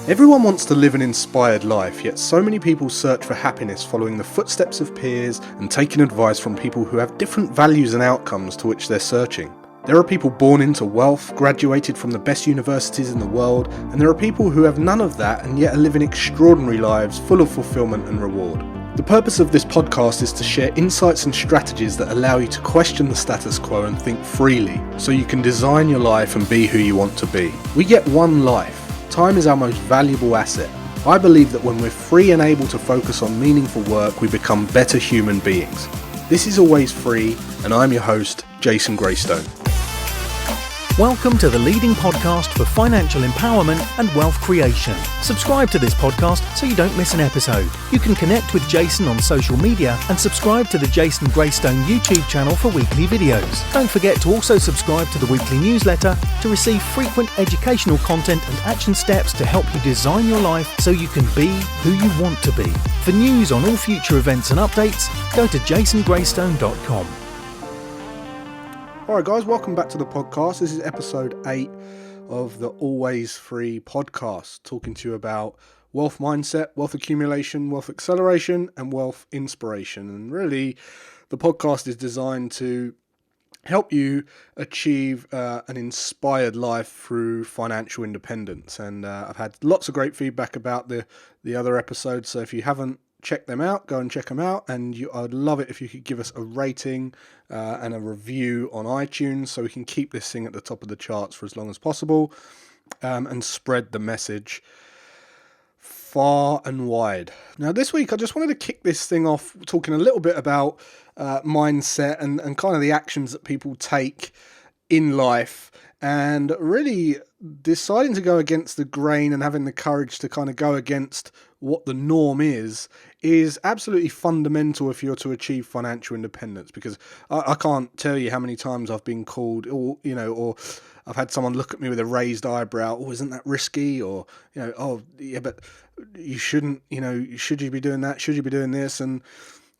Everyone wants to live an inspired life, yet so many people search for happiness following the footsteps of peers and taking advice from people who have different values and outcomes to which they're searching. There are people born into wealth, graduated from the best universities in the world, and there are people who have none of that and yet are living extraordinary lives full of fulfillment and reward. The purpose of this podcast is to share insights and strategies that allow you to question the status quo and think freely, so you can design your life and be who you want to be. We get one life. Time is our most valuable asset. I believe that when we're free and able to focus on meaningful work, we become better human beings. This is Always Free, and I'm your host, Jason Graystone. Welcome to the leading podcast for financial empowerment and wealth creation. Subscribe to this podcast so you don't miss an episode. You can connect with Jason on social media and subscribe to the Jason Graystone YouTube channel for weekly videos. Don't forget to also subscribe to the weekly newsletter to receive frequent educational content and action steps to help you design your life so you can be who you want to be. For news on all future events and updates, go to jasongraystone.com. Alright guys, welcome back to the podcast. This is episode 8 of the Always Free podcast, talking to you about wealth mindset, wealth accumulation, wealth acceleration, and wealth inspiration. And really, the podcast is designed to help you achieve an inspired life through financial independence. And I've had lots of great feedback about the other episodes, so if you haven't checked them out, go and check them out, and I'd love it if you could give us a rating and a review on iTunes so we can keep this thing at the top of the charts for as long as possible and spread the message far and wide. Now this week I just wanted to kick this thing off talking a little bit about mindset and kind of the actions that people take in life, and really deciding to go against the grain and having the courage to kind of go against what the norm is absolutely fundamental if you're to achieve financial independence. Because I can't tell you how many times I've been called, or I've had someone look at me with a raised eyebrow. Oh, isn't that risky? Or oh yeah, but you shouldn't. Should you be doing that? Should you be doing this? And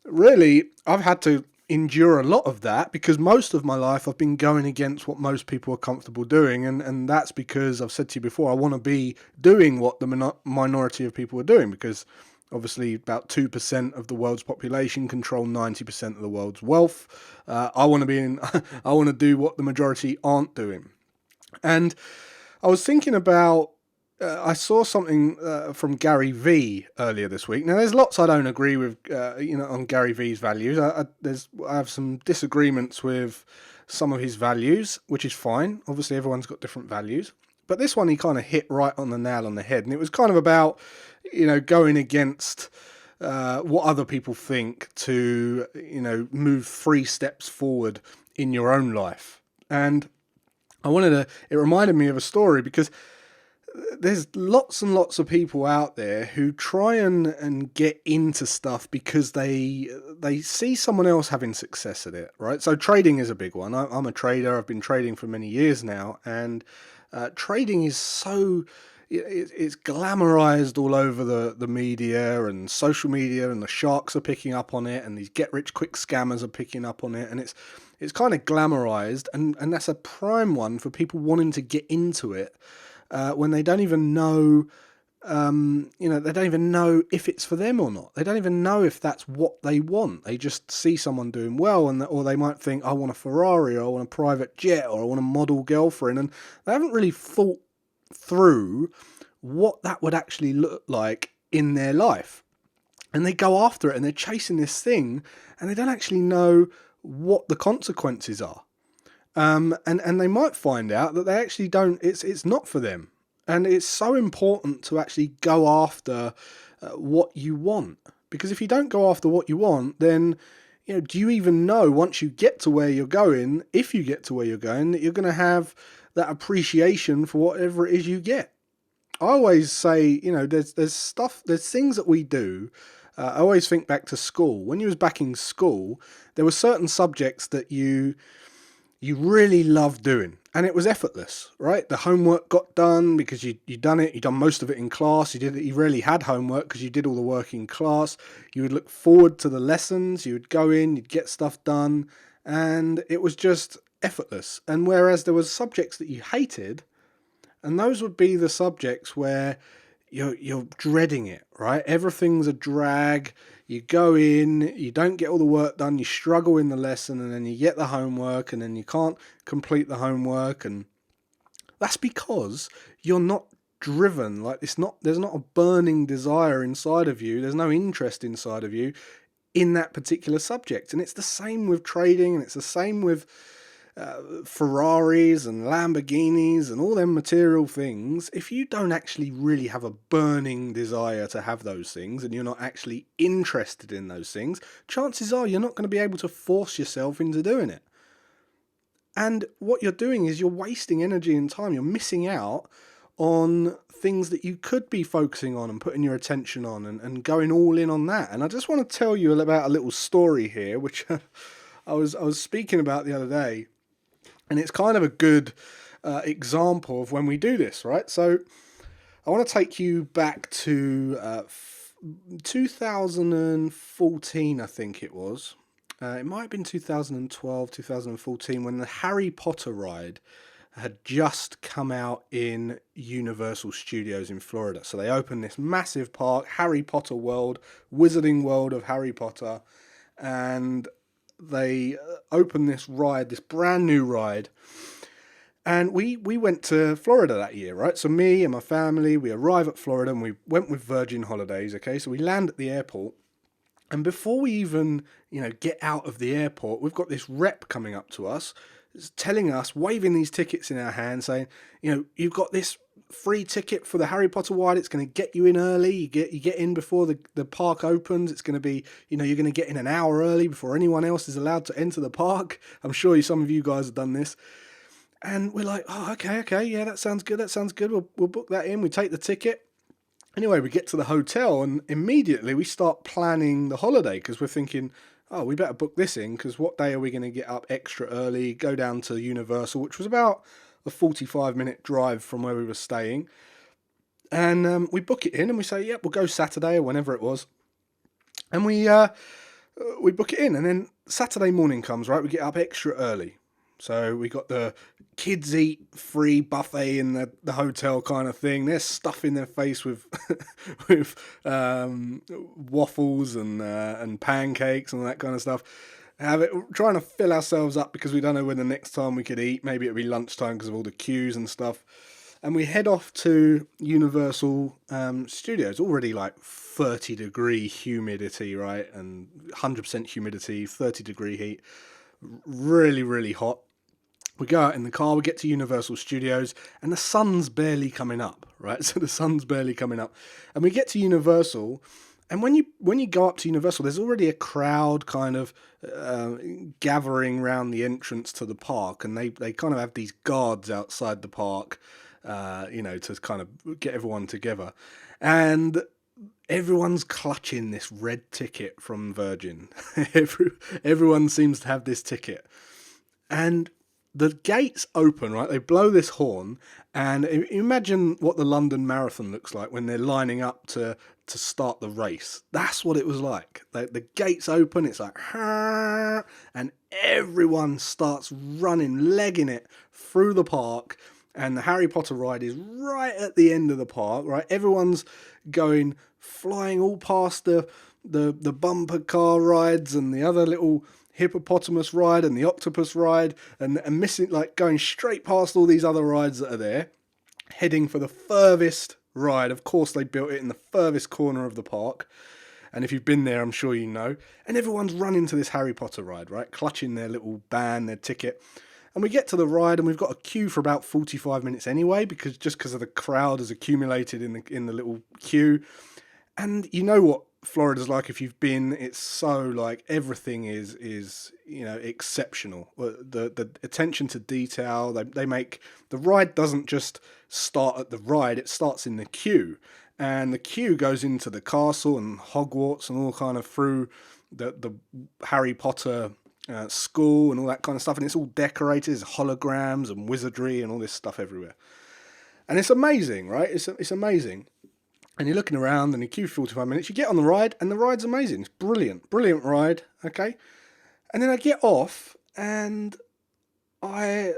really, I've had to endure a lot of that because most of my life I've been going against what most people are comfortable doing, and that's because I've said to you before, I want to be doing what the minority of people are doing, because obviously about 2% of the world's population control 90% of the world's wealth. I want to do what the majority aren't doing. And I was thinking about I saw something from Gary Vee earlier this week. Now, there's lots I don't agree with, on Gary Vee's values. I have some disagreements with some of his values, which is fine. Obviously, everyone's got different values. But this one, he kind of hit right on the nail on the head. And it was kind of about, going against what other people think to, move 3 steps forward in your own life. And it reminded me of a story, because there's lots and lots of people out there who try and get into stuff because they see someone else having success at it, right? So trading is a big one. I'm a trader. I've been trading for many years now, and trading is it's glamorized all over the media and social media, and the sharks are picking up on it, and these get-rich-quick scammers are picking up on it, and it's kind of glamorized, and that's a prime one for people wanting to get into it. When they don't even know, they don't even know if it's for them or not. They don't even know if that's what they want. They just see someone doing well, or they might think, I want a Ferrari, or I want a private jet, or I want a model girlfriend, and they haven't really thought through what that would actually look like in their life. And they go after it, and they're chasing this thing, and they don't actually know what the consequences are. And they might find out that they actually don't, it's not for them. And it's so important to actually go after what you want. Because if you don't go after what you want, then, do you even know, once you get to where you're going, if you get to where you're going, that you're going to have that appreciation for whatever it is you get? I always say, there's things that we do. I always think back to school. When you was back in school, there were certain subjects that you really loved doing, and it was effortless, right? The homework got done because you'd done most of it in class. You rarely had homework because you did all the work in class. You would look forward to the lessons. You would go in, you'd get stuff done, and it was just effortless. And whereas there was subjects that you hated, and those would be the subjects where you're dreading it, right? Everything's a drag. You go in, you don't get all the work done, you struggle in the lesson, and then you get the homework, and then you can't complete the homework, and that's because you're not driven. Like, there's not a burning desire inside of you. There's no interest inside of you in that particular subject. And it's the same with trading, and it's the same with Ferraris and Lamborghinis and all them material things. If you don't actually really have a burning desire to have those things, and you're not actually interested in those things, chances are you're not going to be able to force yourself into doing it. And what you're doing is you're wasting energy and time. You're missing out on things that you could be focusing on and putting your attention on, and going all in on that. And I just want to tell you about a little story here, which I was speaking about the other day. And it's kind of a good example of when we do this, right? So I want to take you back to 2014, I think it was. It might have been 2012, 2014, when the Harry Potter ride had just come out in Universal Studios in Florida. So they opened this massive park, Harry Potter World, Wizarding World of Harry Potter, and they opened this ride, this brand new ride. And we went to Florida that year, right? So me and my family, we arrive at Florida, and we went with Virgin Holidays, okay? So we land at the airport. And before we even, get out of the airport, we've got this rep coming up to us, telling us, waving these tickets in our hand, saying, you've got this free ticket for the Harry Potter ride. It's going to get you in early. You get in before the park opens. It's going to be, you're going to get in an hour early before anyone else is allowed to enter the park. I'm sure some of you guys have done this. And we're like, oh, okay, yeah, that sounds good. We'll book that in. We take the ticket. Anyway, we get to the hotel, and immediately we start planning the holiday, because we're thinking, oh, we better book this in, because what day are we going to get up extra early, go down to Universal, which was about a 45-minute drive from where we were staying. And we book it in, and we say, yep, we'll go Saturday or whenever it was. And we book it in, and then Saturday morning comes, right? We get up extra early. So we got the kids eat free buffet in the hotel kind of thing. They're stuffing their face with with waffles and pancakes and all that kind of stuff. Trying to fill ourselves up, because we don't know when the next time we could eat. Maybe it'll be lunchtime because of all the queues and stuff. And we head off to Universal Studios. Already like 30-degree humidity, right? And 100% humidity, 30-degree heat. Really, really hot. We go out in the car, we get to Universal Studios, and the sun's barely coming up, right? So the sun's barely coming up. And we get to Universal, and when you go up to Universal, there's already a crowd kind of gathering around the entrance to the park, and they kind of have these guards outside the park, to kind of get everyone together. And everyone's clutching this red ticket from Virgin. Everyone seems to have this ticket. And the gates open, right? They blow this horn, and imagine what the London Marathon looks like when they're lining up to start the race. That's what it was like. The gates open, it's like, and everyone starts running, legging it through the park, and the Harry Potter ride is right at the end of the park, right? Everyone's going, flying all past the bumper car rides and the other little hippopotamus ride and the octopus ride, and missing, like, going straight past all these other rides that are there, heading for the furthest ride. Of course, they built it in the furthest corner of the park, and if you've been there, I'm sure you know. And everyone's running to this Harry Potter ride, right, clutching their little band, their ticket. And we get to the ride, and we've got a queue for about 45 minutes anyway, because of the crowd has accumulated in the little queue. And you know what Florida's like if you've been. It's so, like, everything is exceptional. The attention to detail, they make the ride doesn't just start at the ride, it starts in the queue, and the queue goes into the castle and Hogwarts and all kind of through the Harry Potter school and all that kind of stuff, and it's all decorated. There's holograms and wizardry and all this stuff everywhere, and it's amazing, right? It's amazing. And you're looking around, and you queue 45 minutes. You get on the ride, and the ride's amazing. It's brilliant ride, okay? And then I get off, and I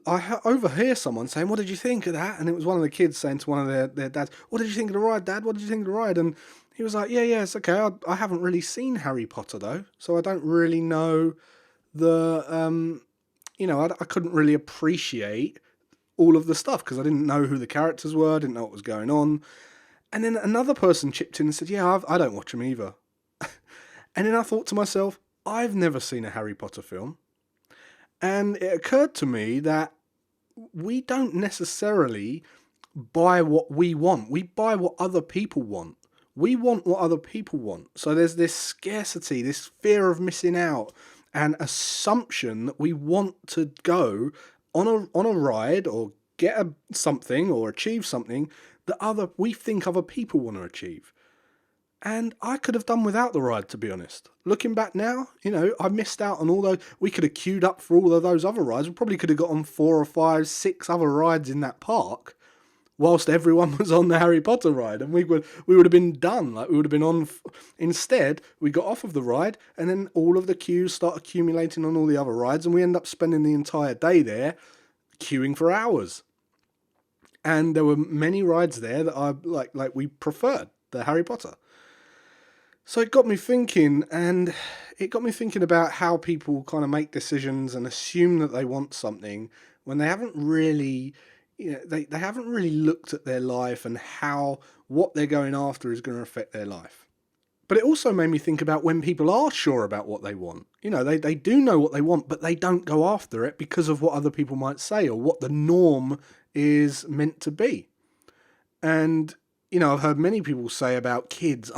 overhear someone saying, "What did you think of that?" And it was one of the kids saying to one of their dads, "What did you think of the ride, Dad? What did you think of the ride?" And he was like, "Yeah, it's okay. I haven't really seen Harry Potter though, so I don't really know the I couldn't really appreciate all of the stuff because I didn't know who the characters were, I didn't know what was going on." And then another person chipped in and said, "Yeah, I don't watch them either." And then I thought to myself, I've never seen a Harry Potter film. And it occurred to me that we don't necessarily buy what we want. We buy what other people want. We want what other people want. So there's this scarcity, this fear of missing out, and assumption that we want to go on a ride or get something or achieve something that we think other people want to achieve. And I could have done without the ride, to be honest. Looking back now, I missed out on all those. We could have queued up for all of those other rides. We probably could have got on 4 or 5, 6 other rides in that park, whilst everyone was on the Harry Potter ride, and we would have been done. Like we would have been on. Instead, we got off of the ride, and then all of the queues start accumulating on all the other rides, and we end up spending the entire day there, queuing for hours. And there were many rides there that I like we preferred the Harry Potter. So it got me thinking, and it got me thinking about how people kind of make decisions and assume that they want something when they haven't really, they haven't really looked at their life and how what they're going after is going to affect their life. But it also made me think about when people are sure about what they want. They do know what they want, but they don't go after it because of what other people might say or what the norm is meant to be. And I've heard many people say about kids,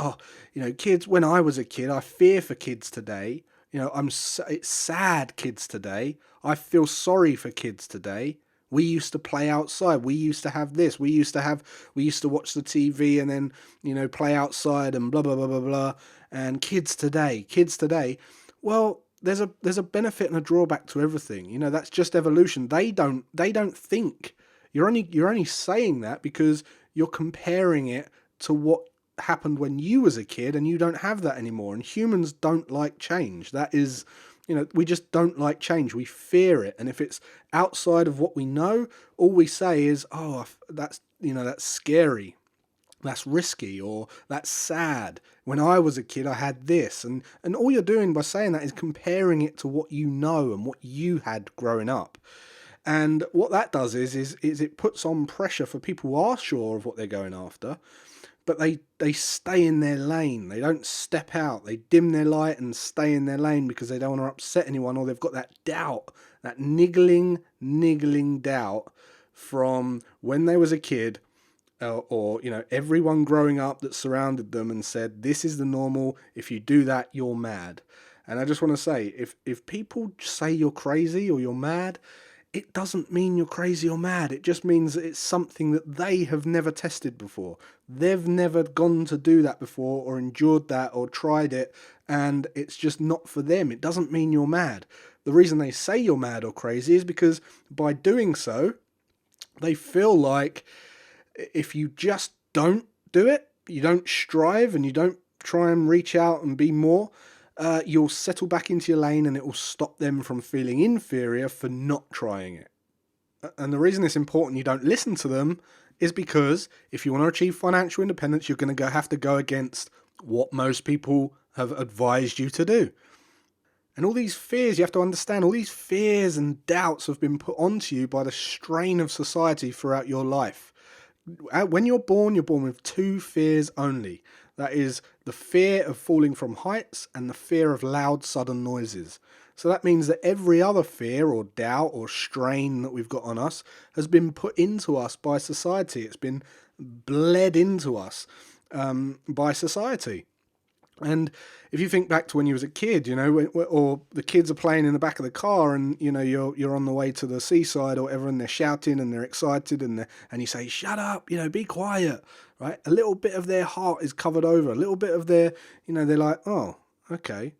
kids, when I was a kid, I fear for kids today. It's sad kids today. I feel sorry for kids today. We used to play outside. We used to have this. We used to watch the TV and then, play outside and blah, blah, blah, blah, blah. And kids today. Well, there's a benefit and a drawback to everything. That's just evolution. They don't think. You're only saying that because you're comparing it to what happened when you was a kid, and you don't have that anymore. And humans don't like change. That is, we just don't like change. We fear it. And if it's outside of what we know, all we say is, "Oh, that's scary. That's risky," or "That's sad. When I was a kid, I had this." And all you're doing by saying that is comparing it to what you know and what you had growing up. And what that does is it puts on pressure for people who are sure of what they're going after, but they stay in their lane. They don't step out. They dim their light and stay in their lane because they don't want to upset anyone, or they've got that doubt, that niggling doubt from when they was a kid, or everyone growing up that surrounded them and said, "This is the normal. If you do that, you're mad." And I just want to say, if people say you're crazy or you're mad, it doesn't mean you're crazy or mad. It just means that it's something that they have never tested before. They've never gone to do that before or endured that or tried it, and it's just not for them. It doesn't mean you're mad. The reason they say you're mad or crazy is because by doing so, they feel like if you just don't do it, you don't strive and you don't try and reach out and be more, you'll settle back into your lane, and it will stop them from feeling inferior for not trying it. And the reason it's important you don't listen to them is because if you want to achieve financial independence, you're going to have to go against what most people have advised you to do. And all these fears, you have to understand, all these fears and doubts have been put onto you by the strain of society throughout your life. When you're born with 2 fears only. That is the fear of falling from heights and the fear of loud, sudden noises. So that means that every other fear or doubt or strain that we've got on us has been put into us by society. It's been bled into us by society. And if you think back to when you was a kid, or the kids are playing in the back of the car, and you're on the way to the seaside or whatever, and they're shouting and they're excited, and you say, "Shut up, be quiet," right? A little bit of their heart is covered over, a little bit of their, they're like, "Oh, okay,"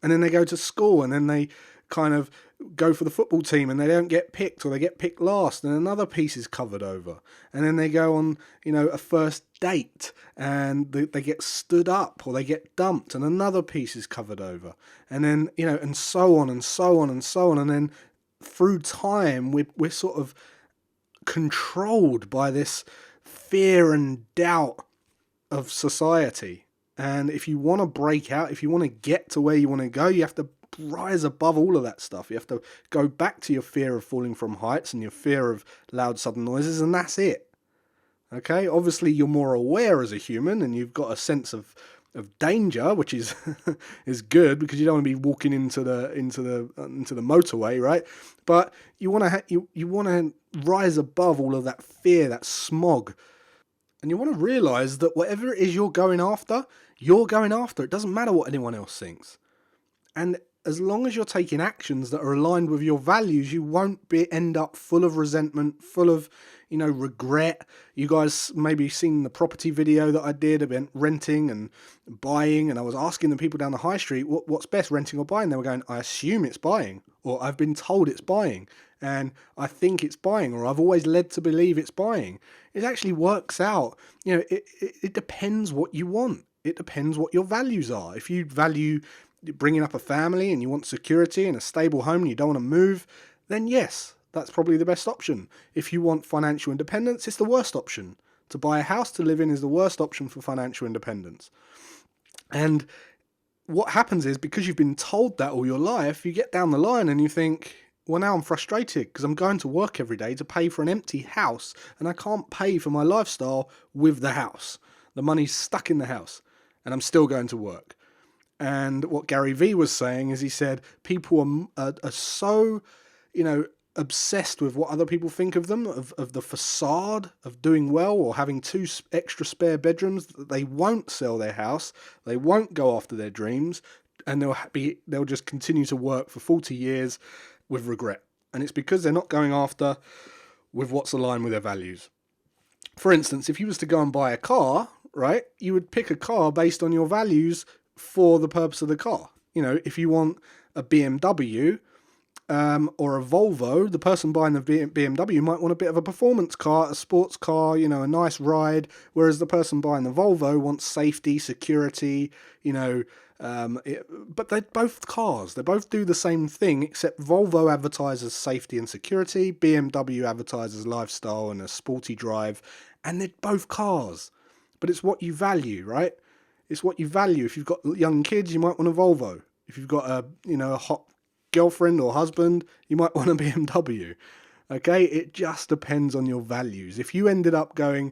and then they go to school, and then they kind of go for the football team and they don't get picked, or they get picked last, and another piece is covered over. And then they go on, a first date and they get stood up or they get dumped, and another piece is covered over. And then, and so on and so on and so on. And then through time, we're sort of controlled by this fear and doubt of society. And if you want to break out, if you want to get to where you want to go, you have to rise above all of that stuff. You have to go back to your fear of falling from heights and your fear of loud sudden noises, and that's it. Okay, obviously you're more aware as a human, and you've got a sense of danger, which is is good, because you don't want to be walking into the motorway, right? But you want to you want to rise above all of that fear, that smog, and you want to realize that whatever it is you're going after, you're going after. It doesn't matter what anyone else thinks. And as long as you're taking actions that are aligned with your values, you won't end up full of resentment, full of, regret. You guys maybe seen the property video that I did about renting and buying, and I was asking the people down the high street, what's best, renting or buying? They were going, I assume it's buying, or I've been told it's buying, and I think it's buying, or I've always led to believe it's buying. It actually works out. It depends what you want. It depends what your values are. If you value bringing up a family and you want security and a stable home and you don't want to move, then yes, that's probably the best option. If you want financial independence, it's the worst option. To buy a house to live in is the worst option for financial independence. And what happens is, because you've been told that all your life, you get down the line and you think, well, now I'm frustrated because I'm going to work every day to pay for an empty house, and I can't pay for my lifestyle with the house. The money's stuck in the house and I'm still going to work. And what Gary Vee was saying is, he said people are so, obsessed with what other people think of them, of the facade of doing well or having 2 extra spare bedrooms, that they won't sell their house, they won't go after their dreams, and they'll just continue to work for 40 years with regret. And it's because they're not going after with what's aligned with their values. For instance, if you was to go and buy a car, right, you would pick a car based on your values for the purpose of the car. If you want a BMW or a Volvo, the person buying the BMW might want a bit of a performance car, a sports car, a nice ride, whereas the person buying the Volvo wants safety, security, but they're both cars. They both do the same thing, except Volvo advertises safety and security, BMW advertises lifestyle and a sporty drive, and they're both cars. But it's what you value, right? It's what you value. If you've got young kids, you might want a Volvo. If you've got a hot girlfriend or husband, you might want a BMW. Okay? It just depends on your values. If you ended up going,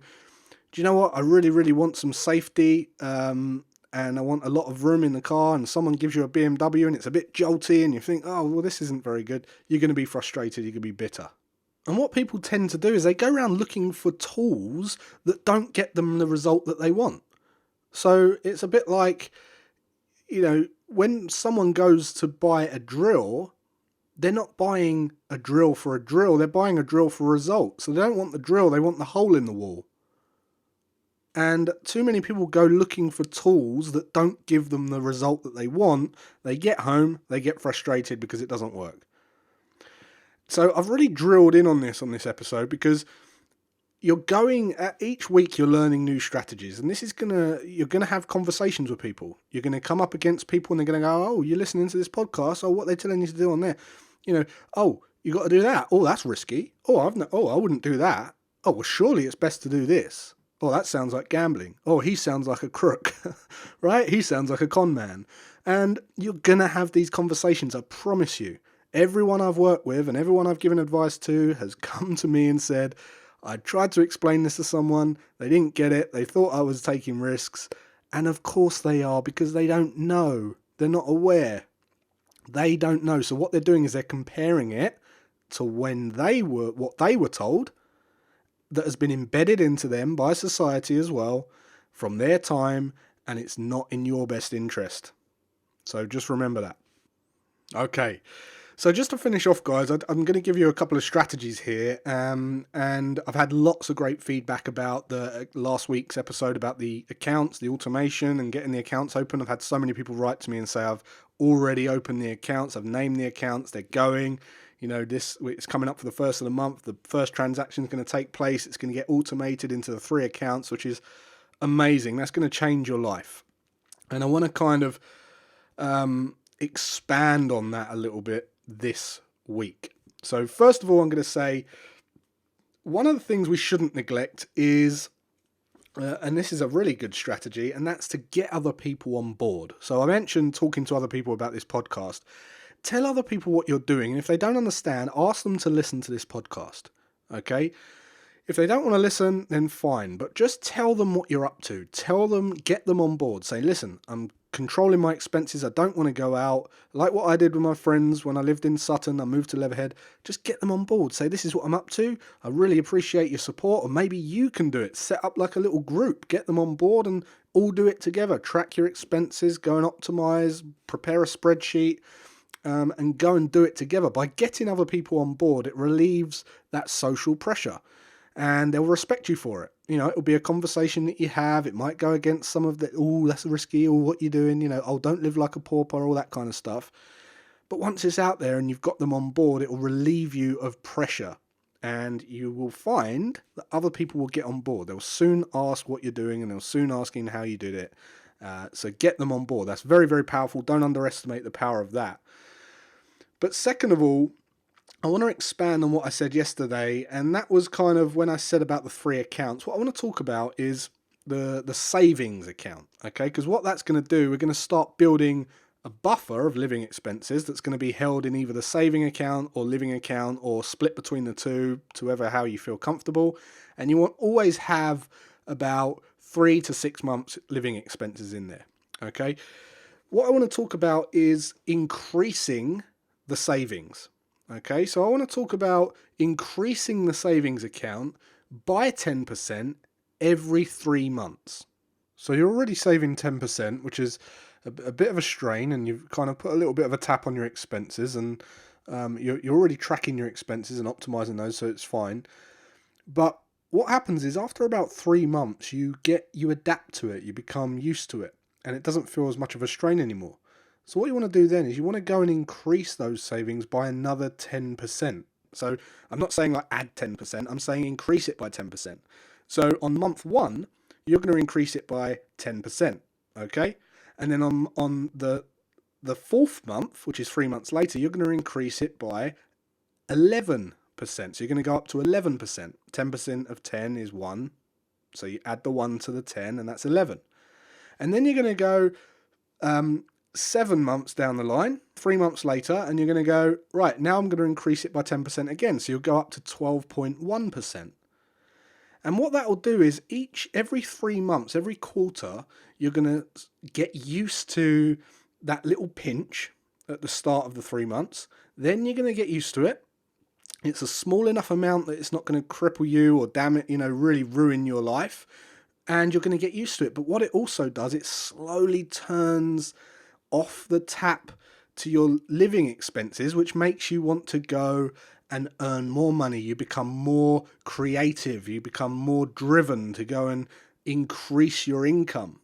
do you know what? I really, really want some safety, and I want a lot of room in the car, and someone gives you a BMW and it's a bit jolty and you think, oh, well, this isn't very good. You're going to be frustrated. You're going to be bitter. And what people tend to do is they go around looking for tools that don't get them the result that they want. So it's a bit like, when someone goes to buy a drill, they're not buying a drill for a drill. They're buying a drill for a result. So they don't want the drill. They want the hole in the wall. And too many people go looking for tools that don't give them the result that they want. They get home, they get frustrated because it doesn't work. So I've really drilled in on this episode, because each week you're learning new strategies, and you're gonna have conversations with people. You're gonna come up against people and they're gonna go, oh, you're listening to this podcast, oh, what are they telling you to do on there? Oh, you got to do that. Oh, that's risky. Oh, I wouldn't do that. Oh, well, surely it's best to do this. Oh, that sounds like gambling. Oh, he sounds like a crook, right? He sounds like a con man. And you're gonna have these conversations, I promise you. Everyone I've worked with and everyone I've given advice to has come to me and said, I tried to explain this to someone, they didn't get it, they thought I was taking risks, and of course they are, because they don't know, they're not aware, they don't know. So what they're doing is they're comparing it to what they were told, that has been embedded into them by society as well, from their time, and it's not in your best interest. So just remember that. Okay. So just to finish off, guys, I'm going to give you a couple of strategies here, and I've had lots of great feedback about the last week's episode about the accounts, the automation, and getting the accounts open. I've had so many people write to me and say, I've already opened the accounts, I've named the accounts, they're going. It's coming up for the first of the month. The first transaction is going to take place. It's going to get automated into the 3 accounts, which is amazing. That's going to change your life. And I want to kind of expand on that a little bit this week. So first of all, I'm going to say one of the things we shouldn't neglect is, and this is a really good strategy, and that's to get other people on board. So I mentioned talking to other people about this podcast. Tell other people what you're doing, and if they don't understand, ask them to listen to this podcast. Okay? If they don't want to listen, then fine, but just tell them what you're up to. Tell them, get them on board. Say, listen, I'm controlling my expenses. I don't want to go out. Like what I did with my friends when I lived in Sutton, I moved to Leatherhead. Just get them on board. Say, this is what I'm up to. I really appreciate your support, or maybe you can do it. Set up like a little group. Get them on board and all do it together. Track your expenses, go and optimize, prepare a spreadsheet. And go and do it together. By getting other people on board, it relieves that social pressure and they'll respect you for it. You know, it'll be a conversation that you have. It might go against some of the, oh, that's risky, or what you're doing, you know, oh, don't live like a pauper, all that kind of stuff. But once it's out there and you've got them on board, it will relieve you of pressure. And you will find that other people will get on board. They'll soon ask what you're doing and they'll soon asking how you did it. So get them on board. That's very, very powerful. Don't underestimate the power of that. But second of all, I want to expand on what I said yesterday, and that was kind of when I said about the 3 accounts. What I want to talk about is the savings account, okay? Because what that's going to do, we're going to start building a buffer of living expenses that's going to be held in either the saving account or living account or split between the two, to whoever how you feel comfortable. And you want always have about 3 to 6 months living expenses in there, okay? What I want to talk about is increasing the savings. Okay, so I want to talk about increasing the savings account by 10% every 3 months. So you're already saving 10%, which is a bit of a strain, and you've kind of put a little bit of a tap on your expenses, and you're already tracking your expenses and optimizing those, so it's fine. But what happens is after about 3 months, you adapt to it, you become used to it, and it doesn't feel as much of a strain anymore. So what you want to do then is you want to go and increase those savings by another 10%. So I'm not saying like add 10%, I'm saying increase it by 10%. So on month 1, you're going to increase it by 10%, okay? And then on the 4th month, which is 3 months later, you're going to increase it by 11%. So you're going to go up to 11%. 10% of 10 is 1. So you add the 1 to the 10, and that's 11. And then you're going to go 7 months down the line, 3 months later, and you're going to go, right, now I'm going to increase it by 10% again. So you'll go up to 12.1%. And what that will do is every 3 months, every quarter, you're going to get used to that little pinch at the start of the 3 months. Then you're going to get used to it. It's a small enough amount that it's not going to cripple you or really ruin your life. And you're going to get used to it. But what it also does, it slowly turns off the tap to your living expenses, which makes you want to go and earn more money. You become more creative. You become more driven to go and increase your income.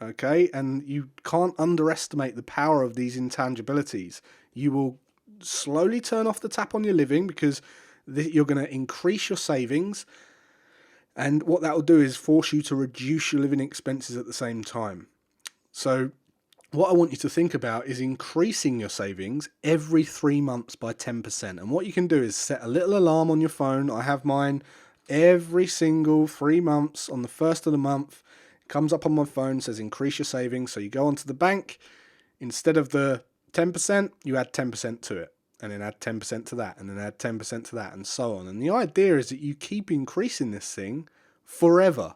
Okay? And you can't underestimate the power of these intangibilities. You will slowly turn off the tap on your living because you're going to increase your savings. And what that will do is force you to reduce your living expenses at the same time. So what I want you to think about is increasing your savings every 3 months by 10%. And what you can do is set a little alarm on your phone. I have mine every single 3 months on the 1st of the month. It comes up on my phone, says increase your savings. So you go onto the bank. Instead of the 10%, you add 10% to it. And then add 10% to that. And then add 10% to that. And so on. And the idea is that you keep increasing this thing forever.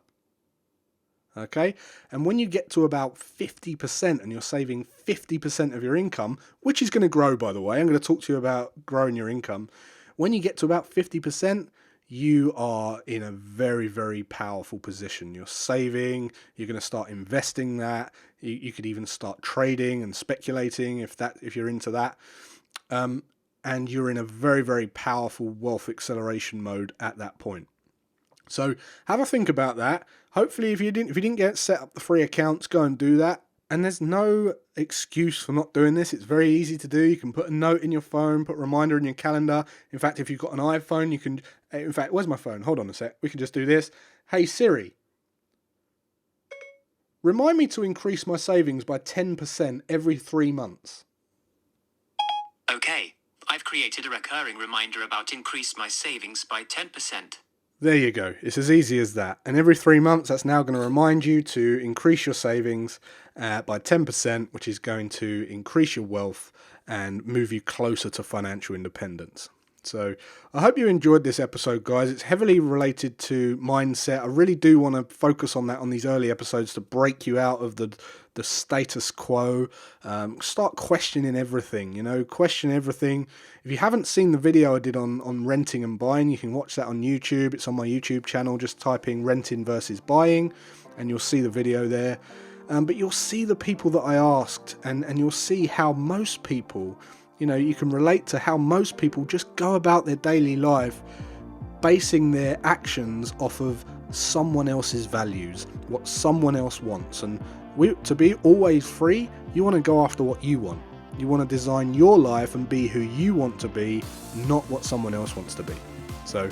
Okay, and when you get to about 50% and you're saving 50% of your income, which is going to grow, by the way, I'm going to talk to you about growing your income. When you get to about 50%, you are in a very, very powerful position. You're saving, you're going to start investing that. You could even start trading and speculating if you're into that. And you're in a very, very powerful wealth acceleration mode at that point. So have a think about that. Hopefully, if you didn't get set up the 3 accounts, go and do that. And there's no excuse for not doing this. It's very easy to do. You can put a note in your phone, put a reminder in your calendar. In fact, if you've got an iPhone, you can... In fact, where's my phone? Hold on a sec. We can just do this. Hey, Siri, remind me to increase my savings by 10% every 3 months. Okay, I've I've created a recurring reminder about increase my savings by 10%. There you go. It's as easy as that. And every 3 months, that's now going to remind you to increase your savings by 10%, which is going to increase your wealth and move you closer to financial independence. So I hope you enjoyed this episode, guys. It's heavily related to mindset. I really do want to focus on that on these early episodes to break you out of the status quo. Start questioning everything, question everything. If you haven't seen the video I did on renting and buying, you can watch that on YouTube. It's on my YouTube channel. Just type in renting versus buying and you'll see the video there. But you'll see the people that I asked and you'll see how most people, you can relate to how most people just go about their daily life basing their actions off of someone else's values, what someone else wants. And to be always free, you want to go after what you want. You want to design your life and be who you want to be, not what someone else wants to be. So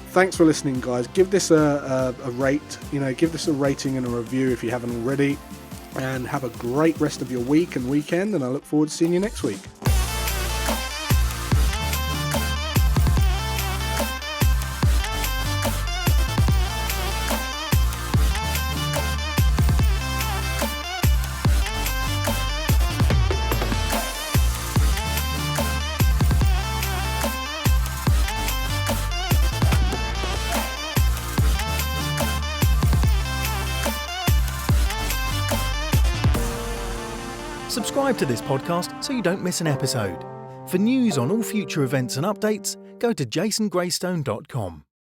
thanks for listening, guys. Give this a rate, give this a rating and a review if you haven't already. And have a great rest of your week and weekend. And I look forward to seeing you next week. Subscribe to this podcast so you don't miss an episode. For news on all future events and updates, go to jasongraystone.com.